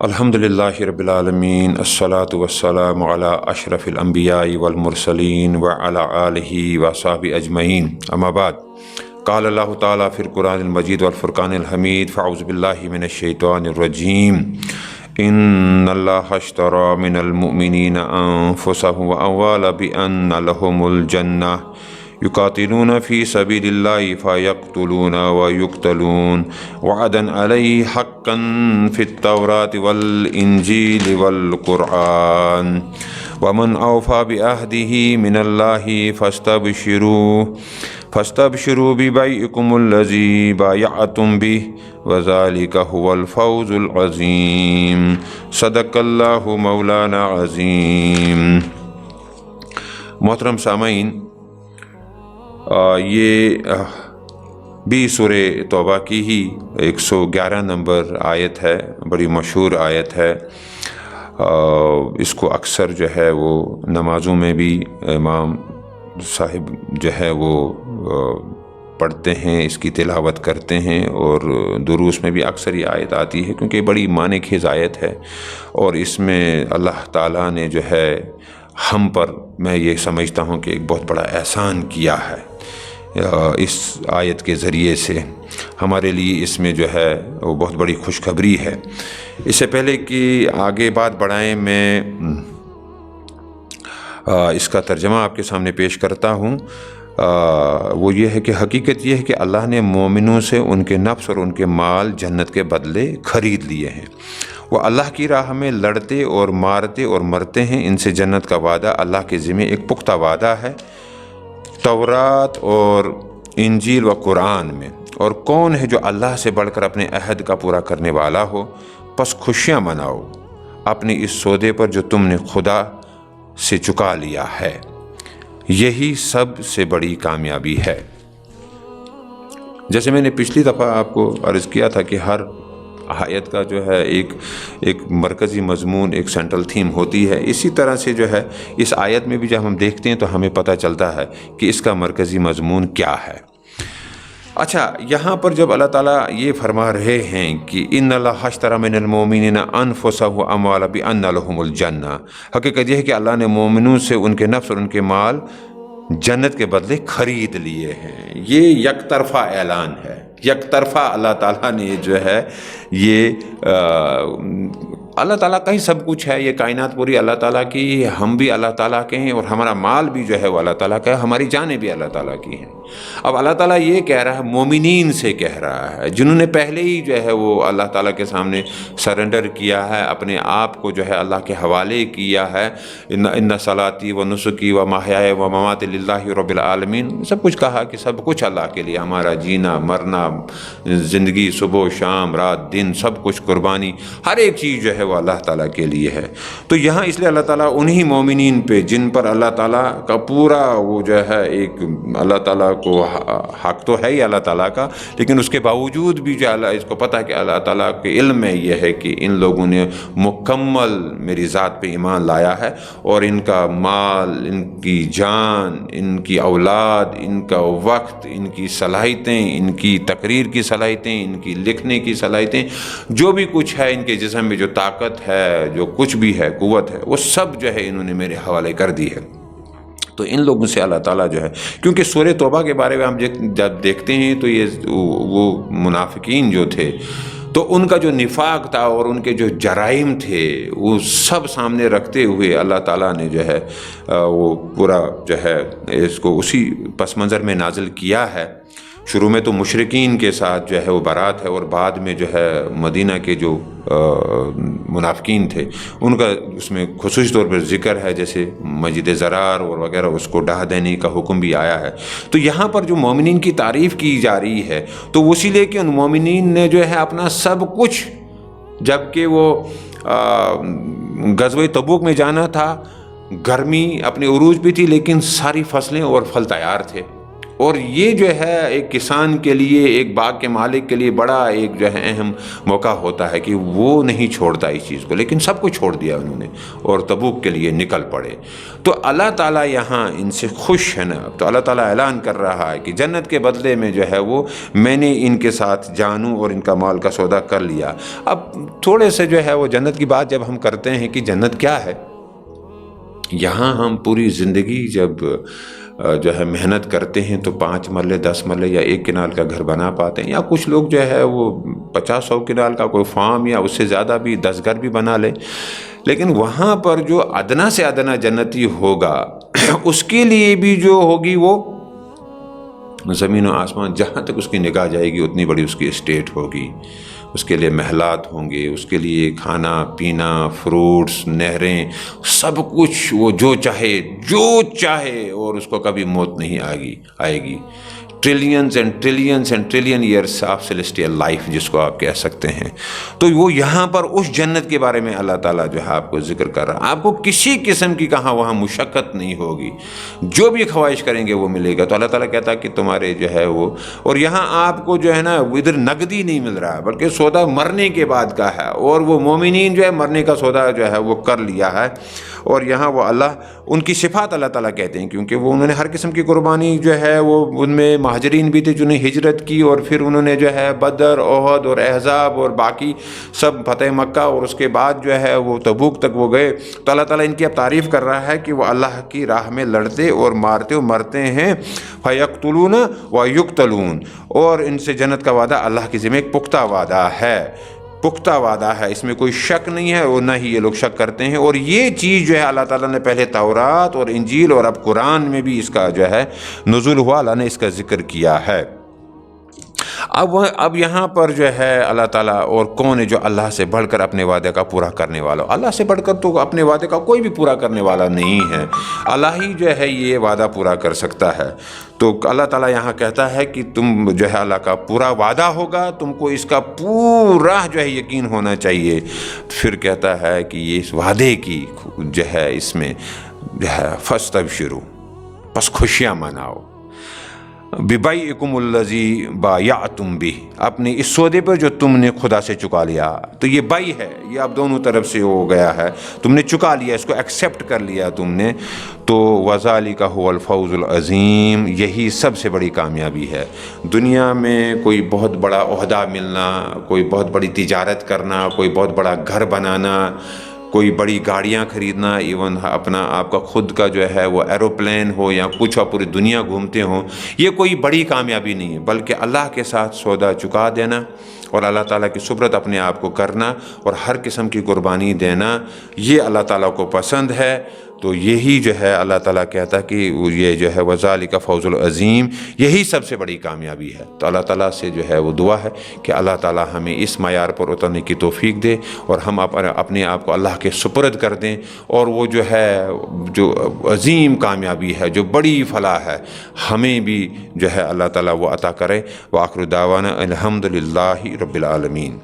الحمدللہ رب العالمین الصلاۃ والسلام علی اشرف الانبیاء والمرسلین وعلی آلہ وصحبہ اجمعین اما بعد قال اللہ تعالیٰ فی القرآن المجید والفرقان الحمید فاعوذ باللہ من الشیطان الرجیم ان اللہ اشتری من المؤمنین انفسهم واموالهم بان لهم الجنہ یقاتلون فی سبیل اللہ فیقتلون ویقتلون وعدا علیہ حقا فی التوراۃ والانجیل والقرآن ومن اوفی بعہدہ من اللہ فاستبشروا ببیعکم الذی بایعتم بہ وذلک هو الفوز العظیم صدق اللہ مولانا عظیم۔ محترم سامعین، یہ بھی سورہ توبہ کی ہی 111 نمبر آیت ہے، بڑی مشہور آیت ہے۔ اس کو اکثر جو ہے وہ نمازوں میں بھی امام صاحب جو ہے وہ پڑھتے ہیں، اس کی تلاوت کرتے ہیں، اور دروس میں بھی اکثر یہ آیت آتی ہے کیونکہ بڑی معنی خیز آیت ہے، اور اس میں اللہ تعالیٰ نے جو ہے ہم پر، میں یہ سمجھتا ہوں کہ ایک بہت بڑا احسان کیا ہے۔ اس آیت کے ذریعے سے ہمارے لیے اس میں جو ہے وہ بہت بڑی خوشخبری ہے۔ اس سے پہلے کہ آگے بات بڑھائیں، میں اس کا ترجمہ آپ کے سامنے پیش کرتا ہوں۔ وہ یہ ہے کہ حقیقت یہ ہے کہ اللہ نے مومنوں سے ان کے نفس اور ان کے مال جنت کے بدلے خرید لیے ہیں۔ وہ اللہ کی راہ میں لڑتے اور مارتے اور مرتے ہیں، ان سے جنت کا وعدہ اللہ کے ذمہ ایک پختہ وعدہ ہے، تورات اور انجیل و قرآن میں۔ اور کون ہے جو اللہ سے بڑھ کر اپنے عہد کا پورا کرنے والا ہو؟ پس خوشیاں مناؤ اپنے اس سودے پر جو تم نے خدا سے چکا لیا ہے، یہی سب سے بڑی کامیابی ہے۔ جیسے میں نے پچھلی دفعہ آپ کو عرض کیا تھا کہ ہر آیت کا جو ہے ایک مرکزی مضمون، ایک سینٹرل تھیم ہوتی ہے، اسی طرح سے جو ہے اس آیت میں بھی جب ہم دیکھتے ہیں تو ہمیں پتہ چلتا ہے کہ اس کا مرکزی مضمون کیا ہے۔ اچھا، یہاں پر جب اللہ تعالیٰ یہ فرما رہے ہیں کہ ان اللہ اشتری من المؤمنین انفسهم واموالهم بان لهم الجنہ، حقیقت یہ ہے کہ اللہ نے مومنوں سے ان کے نفس اور ان کے مال جنت کے بدلے خرید لیے ہیں۔ یہ یک طرفہ اعلان ہے، یک طرفہ اللہ تعالیٰ نے جو ہے یہ اللہ تعالیٰ کا ہی سب کچھ ہے، یہ کائنات پوری اللہ تعالیٰ کی، ہم بھی اللہ تعالیٰ کے ہیں، اور ہمارا مال بھی جو ہے وہ اللہ تعالیٰ کا ہے، ہماری جانیں بھی اللہ تعالیٰ کی ہیں۔ اب اللہ تعالیٰ یہ کہہ رہا ہے، مومنین سے کہہ رہا ہے، جنہوں نے پہلے ہی جو ہے وہ اللہ تعالیٰ کے سامنے سرنڈر کیا ہے، اپنے آپ کو جو ہے اللہ کے حوالے کیا ہے۔ ان صلاتی و نسکی و محیای و مماتی للہ رب العالمین، سب کچھ کہا کہ سب کچھ اللہ کے لیے، ہمارا جینا مرنا، زندگی، صبح شام رات دن، سب کچھ قربانی، ہر ایک چیز جو ہے وہ اللہ تعالیٰ کے لیے ہے۔ تو یہاں اس لیے اللہ تعالیٰ انہی مومنین پہ جن پر اللہ تعالیٰ کا پورا وہ جو ہے ایک اللہ تعالیٰ کو حق تو ہے ہی اللہ تعالیٰ کا، لیکن اس کے باوجود بھی جو اللہ اس کو پتہ کہ اللہ تعالیٰ کے علم میں یہ ہے کہ ان لوگوں نے مکمل میری ذات پہ ایمان لایا ہے، اور ان کا مال، ان کی جان، ان کی اولاد، ان کا وقت، ان کی صلاحیتیں، ان کی تقریر کی صلاحیتیں، ان کی لکھنے کی صلاحیتیں، جو بھی کچھ ہے ان کے جسم میں، جو طاقت ہے، جو کچھ بھی ہے، قوت ہے، وہ سب جو ہے انہوں نے میرے حوالے کر دی ہے۔ تو ان لوگوں سے اللہ تعالیٰ جو ہے، کیونکہ سورہ توبہ کے بارے میں ہم جب دیکھتے ہیں تو یہ وہ منافقین جو تھے، تو ان کا جو نفاق تھا اور ان کے جو جرائم تھے وہ سب سامنے رکھتے ہوئے اللہ تعالیٰ نے جو ہے وہ پورا جو ہے اس کو اسی پس منظر میں نازل کیا ہے۔ شروع میں تو مشرکین کے ساتھ جو ہے وہ برات ہے، اور بعد میں جو ہے مدینہ کے جو منافقین تھے ان کا اس میں خصوصی طور پر ذکر ہے، جیسے مسجد ضرار اور وغیرہ اس کو ڈھا دینے کا حکم بھی آیا ہے۔ تو یہاں پر جو مومنین کی تعریف کی جا رہی ہے، تو اسی لیے کہ ان مومنین نے جو ہے اپنا سب کچھ، جب کہ وہ غزوہ تبوک میں جانا تھا، گرمی اپنے عروج پہ تھی، لیکن ساری فصلیں اور پھل تیار تھے، اور یہ جو ہے ایک کسان کے لیے، ایک باغ کے مالک کے لیے بڑا ایک جو ہے اہم موقع ہوتا ہے کہ وہ نہیں چھوڑتا اس چیز کو، لیکن سب کو چھوڑ دیا انہوں نے اور تبوک کے لیے نکل پڑے۔ تو اللہ تعالیٰ یہاں ان سے خوش ہے نا، تو اللہ تعالیٰ اعلان کر رہا ہے کہ جنت کے بدلے میں جو ہے وہ میں نے ان کے ساتھ جانوں اور ان کا مال کا سودا کر لیا۔ اب تھوڑے سے جو ہے وہ جنت کی بات جب ہم کرتے ہیں کہ جنت کیا ہے، یہاں ہم پوری زندگی جب جو ہے محنت کرتے ہیں تو 5 مرلے 10 مرلے یا 1 کنال کا گھر بنا پاتے ہیں، یا کچھ لوگ جو ہے وہ 50-100 کنال کا کوئی فارم یا اس سے زیادہ بھی 10 گھر بھی بنا لے۔ لیکن وہاں پر جو ادنا سے ادنا جنتی ہوگا اس کے لیے بھی جو ہوگی وہ زمین و آسمان، جہاں تک اس کی نگاہ جائے گی اتنی بڑی اس کی اسٹیٹ ہوگی، اس کے لیے محلات ہوں گے، اس کے لیے کھانا پینا، فروٹس، نہریں، سب کچھ وہ جو چاہے اور اس کو کبھی موت نہیں آئے گی۔ Trillions and trillions and trillion years of celestial life جس کو آپ کہہ سکتے ہیں۔ تو وہ یہاں پر اس جنت کے بارے میں اللہ تعالیٰ جو ہے آپ کو ذکر کر رہا ہے، آپ کو کسی قسم کی کہاں وہاں مشقت نہیں ہوگی، جو بھی خواہش کریں گے وہ ملے گا۔ تو اللہ تعالیٰ کہتا ہے کہ تمہارے جو ہے وہ، اور یہاں آپ کو جو ہے نا ادھر نقدی نہیں مل رہا ہے بلکہ سودا مرنے کے بعد کا ہے، اور وہ مومنین جو ہے مرنے کا سودا جو ہے وہ کر لیا ہے۔ اور یہاں وہ اللہ ان کی صفات اللہ تعالیٰ کہتے ہیں، کیونکہ وہ انہوں نے ہر قسم کی قربانی جو ہے وہ، ان میں مہاجرین بھی تھے جنہیں ہجرت کی، اور پھر انہوں نے جو ہے بدر، احد اور احزاب اور باقی سب فتح مکہ، اور اس کے بعد جو ہے وہ تبوک تک وہ گئے۔ تو اللہ تعالیٰ ان کی اب تعریف کر رہا ہے کہ وہ اللہ کی راہ میں لڑتے اور مارتے اور مرتے ہیں، فَيَقْتُلُونَ وَيُقْتَلُونَ، اور ان سے جنت کا وعدہ اللہ کی ذمہ ایک پختہ وعدہ ہے، پختہ وعدہ ہے، اس میں کوئی شک نہیں ہے، اور نہ ہی یہ لوگ شک کرتے ہیں۔ اور یہ چیز جو ہے اللہ تعالیٰ نے پہلے تورات اور انجیل اور اب قرآن میں بھی اس کا جو ہے نزول ہوا، اللہ نے اس کا ذکر کیا ہے۔ اب یہاں پر جو ہے اللہ تعالیٰ، اور کون ہے جو اللہ سے بڑھ کر اپنے وعدے کا پورا کرنے والا؟ اللہ سے بڑھ کر تو اپنے وعدے کا کوئی بھی پورا کرنے والا نہیں ہے، اللہ ہی جو ہے یہ وعدہ پورا کر سکتا ہے۔ تو اللہ تعالیٰ یہاں کہتا ہے کہ تم جو ہے اللہ کا پورا وعدہ ہوگا، تم کو اس کا پورا جو ہے یقین ہونا چاہیے۔ پھر کہتا ہے کہ یہ اس وعدے کی جو ہے اس میں جو ہے فاستبشروا، بس خوشیاں مناؤ، بِبَيْعِكُمُ الَّذِي بَایَعْتُمْ بِهِ، اپنے اس سودے پر جو تم نے خدا سے چکا لیا۔ تو یہ بائی ہے، یہ اب دونوں طرف سے ہو گیا ہے، تم نے چکا لیا، اس کو ایکسیپٹ کر لیا تم نے۔ تو وَذَلِكَ هُوَ الْفَوْزُ الْعَظِيمُ، یہی سب سے بڑی کامیابی ہے۔ دنیا میں کوئی بہت بڑا عہدہ ملنا، کوئی بہت بڑی تجارت کرنا، کوئی بہت بڑا گھر بنانا، کوئی بڑی گاڑیاں خریدنا، ایون اپنا آپ کا خود کا جو ہے وہ ایروپلین ہو یا کچھ اور پوری دنیا گھومتے ہوں، یہ کوئی بڑی کامیابی نہیں ہے، بلکہ اللہ کے ساتھ سودا چکا دینا اور اللہ تعالیٰ کی سپرد اپنے آپ کو کرنا اور ہر قسم کی قربانی دینا، یہ اللہ تعالیٰ کو پسند ہے۔ تو یہی جو ہے اللہ تعالیٰ کہتا ہے کہ یہ جو ہے وَذَلِكَ فَوْزُ الْعَظِيمُ، یہی سب سے بڑی کامیابی ہے۔ تو اللہ تعالیٰ سے جو ہے وہ دعا ہے کہ اللہ تعالیٰ ہمیں اس معیار پر اترنے کی توفیق دے اور ہم اپنے آپ کو اللہ کے سپرد کر دیں، اور وہ جو ہے جو عظیم کامیابی ہے، جو بڑی فلاح ہے، ہمیں بھی جو ہے اللہ تعالیٰ وہ عطا کرے۔ وآخر دعوانا الحمد للہ رب العالمین۔